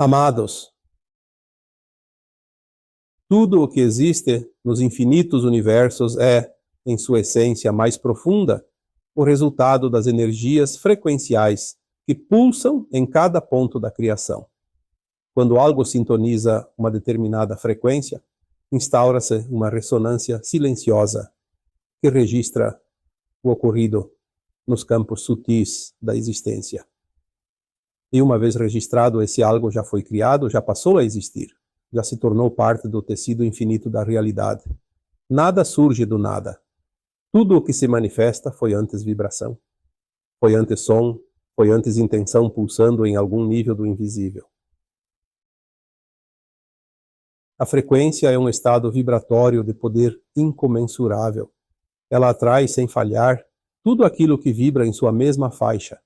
Amados, tudo o que existe nos infinitos universos é, em sua essência mais profunda, o resultado das energias frequenciais que pulsam em cada ponto da criação. Quando algo sintoniza uma determinada frequência, instaura-se uma ressonância silenciosa que registra o ocorrido nos campos sutis da existência. E uma vez registrado, esse algo já foi criado, já passou a existir, já se tornou parte do tecido infinito da realidade. Nada surge do nada. Tudo o que se manifesta foi antes vibração, foi antes som, foi antes intenção pulsando em algum nível do invisível. A frequência é um estado vibratório de poder incomensurável. Ela atrai sem falhar tudo aquilo que vibra em sua mesma faixa.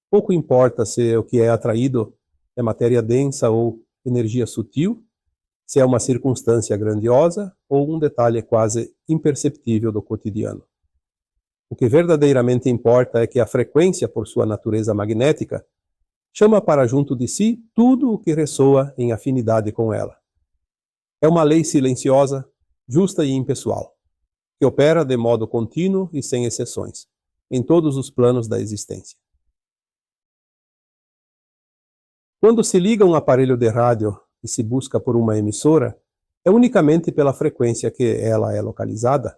Pouco importa se o que é atraído é matéria densa ou energia sutil, se é uma circunstância grandiosa ou um detalhe quase imperceptível do cotidiano. O que verdadeiramente importa é que a frequência, por sua natureza magnética, chama para junto de si tudo o que ressoa em afinidade com ela. É uma lei silenciosa, justa e impessoal, que opera de modo contínuo e sem exceções, em todos os planos da existência. Quando se liga um aparelho de rádio e se busca por uma emissora, é unicamente pela frequência que ela é localizada.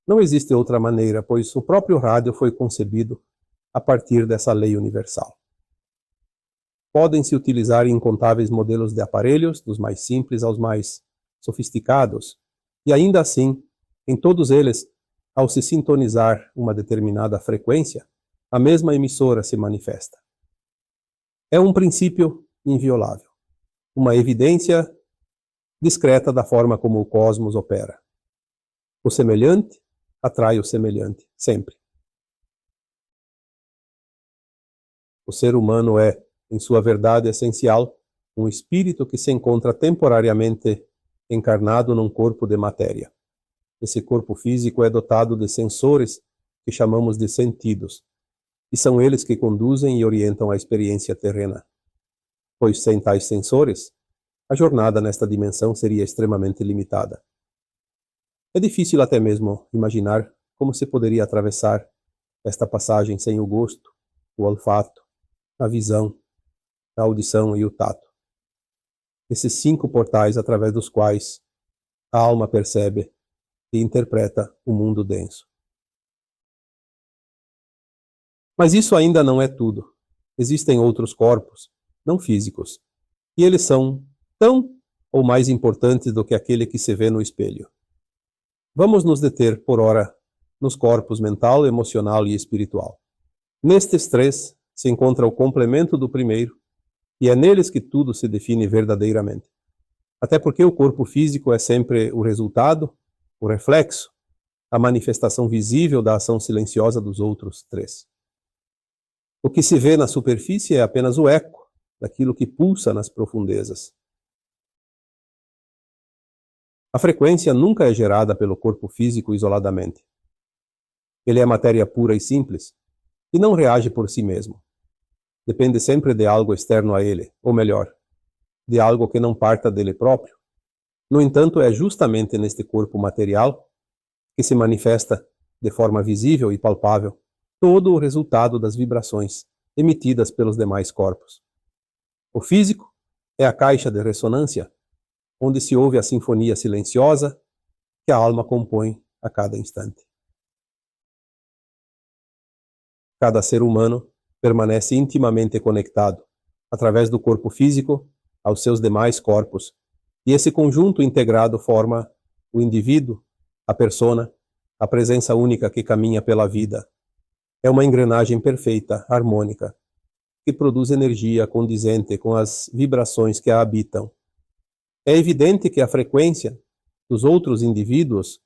Não existe outra maneira, pois o próprio rádio foi concebido a partir dessa lei universal. Podem-se utilizar incontáveis modelos de aparelhos, dos mais simples aos mais sofisticados, e ainda assim, em todos eles, ao se sintonizar uma determinada frequência, a mesma emissora se manifesta. É um princípio inviolável, uma evidência discreta da forma como o cosmos opera. O semelhante atrai o semelhante, sempre. O ser humano é, em sua verdade essencial, um espírito que se encontra temporariamente encarnado num corpo de matéria. Esse corpo físico é dotado de sensores que chamamos de sentidos, e são eles que conduzem e orientam a experiência terrena. Pois sem tais sensores, a jornada nesta dimensão seria extremamente limitada. É difícil até mesmo imaginar como se poderia atravessar esta passagem sem o gosto, o olfato, a visão, a audição e o tato. Esses 5 portais através dos quais a alma percebe e interpreta o mundo denso. Mas isso ainda não é tudo. Existem outros corpos, não físicos, e eles são tão ou mais importantes do que aquele que se vê no espelho. Vamos nos deter, por ora, nos corpos mental, emocional e espiritual. Nestes 3 se encontra o complemento do primeiro, e é neles que tudo se define verdadeiramente. Até porque o corpo físico é sempre o resultado, o reflexo, a manifestação visível da ação silenciosa dos outros 3. O que se vê na superfície é apenas o eco daquilo que pulsa nas profundezas. A frequência nunca é gerada pelo corpo físico isoladamente. Ele é matéria pura e simples, e não reage por si mesmo. Depende sempre de algo externo a ele, ou melhor, de algo que não parta dele próprio. No entanto, é justamente neste corpo material que se manifesta, de forma visível e palpável, todo o resultado das vibrações emitidas pelos demais corpos. O físico é a caixa de ressonância, onde se ouve a sinfonia silenciosa que a alma compõe a cada instante. Cada ser humano permanece intimamente conectado, através do corpo físico, aos seus demais corpos, e esse conjunto integrado forma o indivíduo, a persona, a presença única que caminha pela vida. É uma engrenagem perfeita, harmônica, que produz energia condizente com as vibrações que a habitam. É evidente que a frequência dos outros indivíduos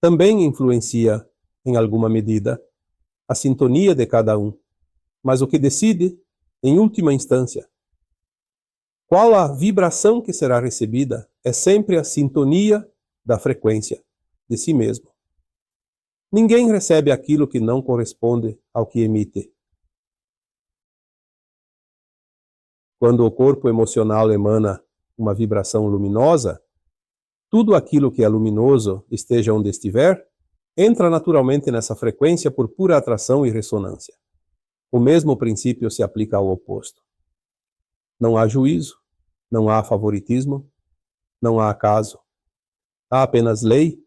também influencia, em alguma medida, a sintonia de cada um, mas o que decide, em última instância, qual a vibração que será recebida é sempre a sintonia da frequência de si mesmo. Ninguém recebe aquilo que não corresponde ao que emite. Quando o corpo emocional emana uma vibração luminosa, tudo aquilo que é luminoso, esteja onde estiver, entra naturalmente nessa frequência por pura atração e ressonância. O mesmo princípio se aplica ao oposto. Não há juízo, não há favoritismo, não há acaso. Há apenas lei,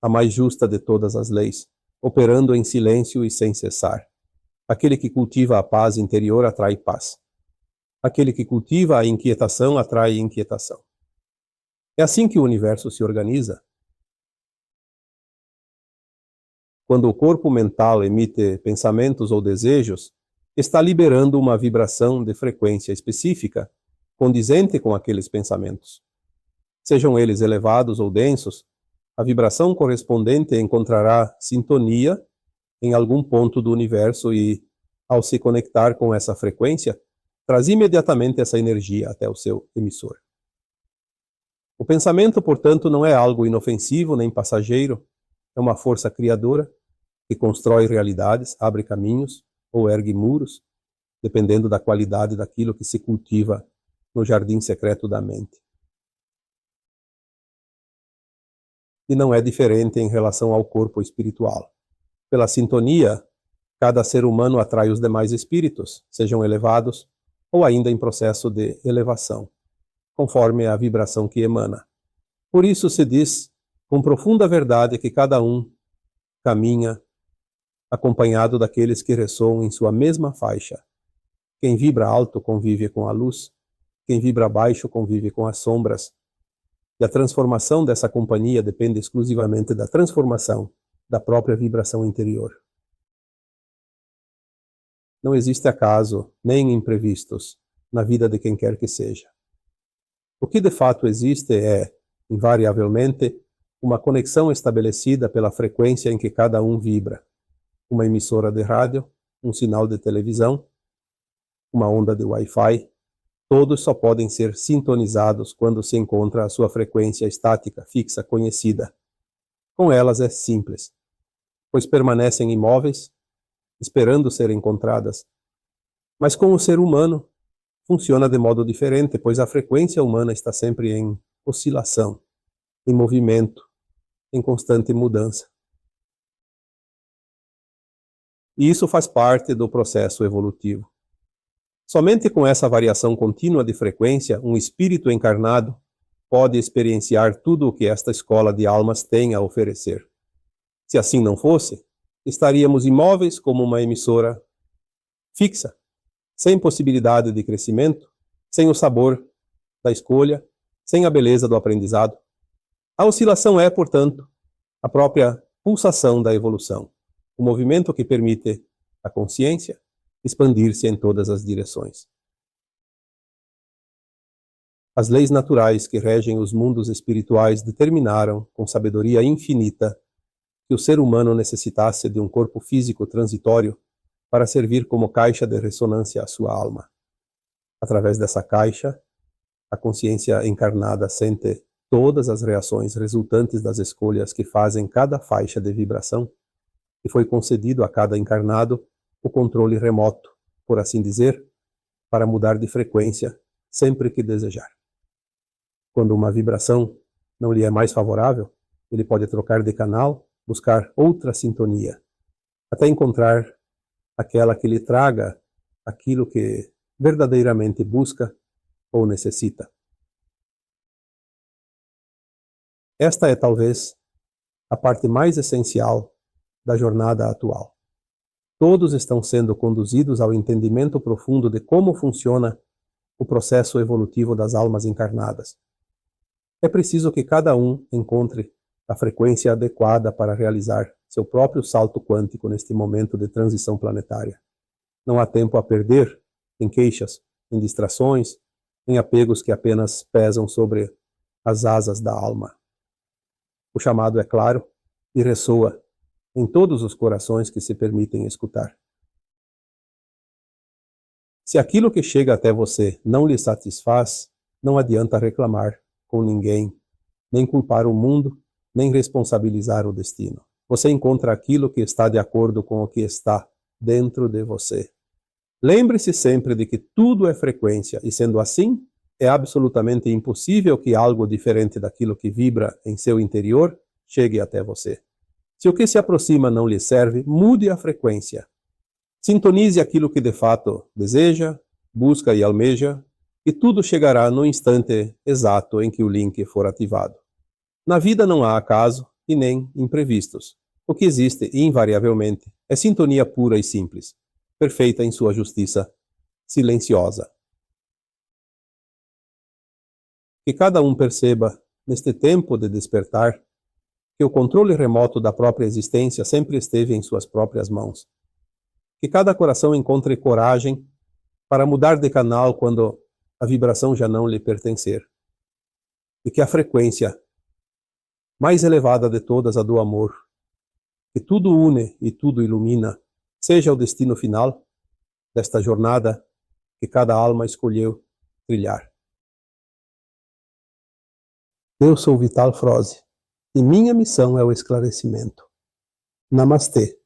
a mais justa de todas as leis, operando em silêncio e sem cessar. Aquele que cultiva a paz interior atrai paz. Aquele que cultiva a inquietação atrai inquietação. É assim que o universo se organiza. Quando o corpo mental emite pensamentos ou desejos, está liberando uma vibração de frequência específica, condizente com aqueles pensamentos. Sejam eles elevados ou densos, a vibração correspondente encontrará sintonia em algum ponto do universo e, ao se conectar com essa frequência, traz imediatamente essa energia até o seu emissor. O pensamento, portanto, não é algo inofensivo nem passageiro, é uma força criadora que constrói realidades, abre caminhos ou ergue muros, dependendo da qualidade daquilo que se cultiva no jardim secreto da mente. E não é diferente em relação ao corpo espiritual. Pela sintonia, cada ser humano atrai os demais espíritos, sejam elevados ou ainda em processo de elevação, conforme a vibração que emana. Por isso se diz com profunda verdade que cada um caminha acompanhado daqueles que ressoam em sua mesma faixa. Quem vibra alto convive com a luz, quem vibra baixo convive com as sombras. E a transformação dessa companhia depende exclusivamente da transformação da própria vibração interior. Não existe acaso, nem imprevistos, na vida de quem quer que seja. O que de fato existe é, invariavelmente, uma conexão estabelecida pela frequência em que cada um vibra. Uma emissora de rádio, um sinal de televisão, uma onda de Wi-Fi, todos só podem ser sintonizados quando se encontra a sua frequência estática, fixa, conhecida. Com elas é simples, pois permanecem imóveis, esperando ser encontradas. Mas com o ser humano, funciona de modo diferente, pois a frequência humana está sempre em oscilação, em movimento, em constante mudança. E isso faz parte do processo evolutivo. Somente com essa variação contínua de frequência, um espírito encarnado pode experienciar tudo o que esta escola de almas tem a oferecer. Se assim não fosse, estaríamos imóveis como uma emissora fixa, sem possibilidade de crescimento, sem o sabor da escolha, sem a beleza do aprendizado. A oscilação é, portanto, a própria pulsação da evolução, o movimento que permite à consciência expandir-se em todas as direções. As leis naturais que regem os mundos espirituais determinaram, com sabedoria infinita, que o ser humano necessitasse de um corpo físico transitório para servir como caixa de ressonância à sua alma. Através dessa caixa, a consciência encarnada sente todas as reações resultantes das escolhas que fazem cada faixa de vibração, e foi concedido a cada encarnado o controle remoto, por assim dizer, para mudar de frequência sempre que desejar. Quando uma vibração não lhe é mais favorável, ele pode trocar de canal, buscar outra sintonia, até encontrar aquela que lhe traga aquilo que verdadeiramente busca ou necessita. Esta é talvez a parte mais essencial da jornada atual. Todos estão sendo conduzidos ao entendimento profundo de como funciona o processo evolutivo das almas encarnadas. É preciso que cada um encontre a frequência adequada para realizar seu próprio salto quântico neste momento de transição planetária. Não há tempo a perder em queixas, em distrações, em apegos que apenas pesam sobre as asas da alma. O chamado é claro e ressoa em todos os corações que se permitem escutar. Se aquilo que chega até você não lhe satisfaz, não adianta reclamar com ninguém, nem culpar o mundo, nem responsabilizar o destino. Você encontra aquilo que está de acordo com o que está dentro de você. Lembre-se sempre de que tudo é frequência e, sendo assim, é absolutamente impossível que algo diferente daquilo que vibra em seu interior chegue até você. Se o que se aproxima não lhe serve, mude a frequência. Sintonize aquilo que de fato deseja, busca e almeja, e tudo chegará no instante exato em que o link for ativado. Na vida não há acaso e nem imprevistos. O que existe, invariavelmente, é sintonia pura e simples, perfeita em sua justiça, silenciosa. Que cada um perceba, neste tempo de despertar, que o controle remoto da própria existência sempre esteve em suas próprias mãos. Que cada coração encontre coragem para mudar de canal quando a vibração já não lhe pertencer. E que a frequência mais elevada de todas, a do amor, que tudo une e tudo ilumina, seja o destino final desta jornada que cada alma escolheu trilhar. Eu sou Vital Froze e minha missão é o esclarecimento. Namastê.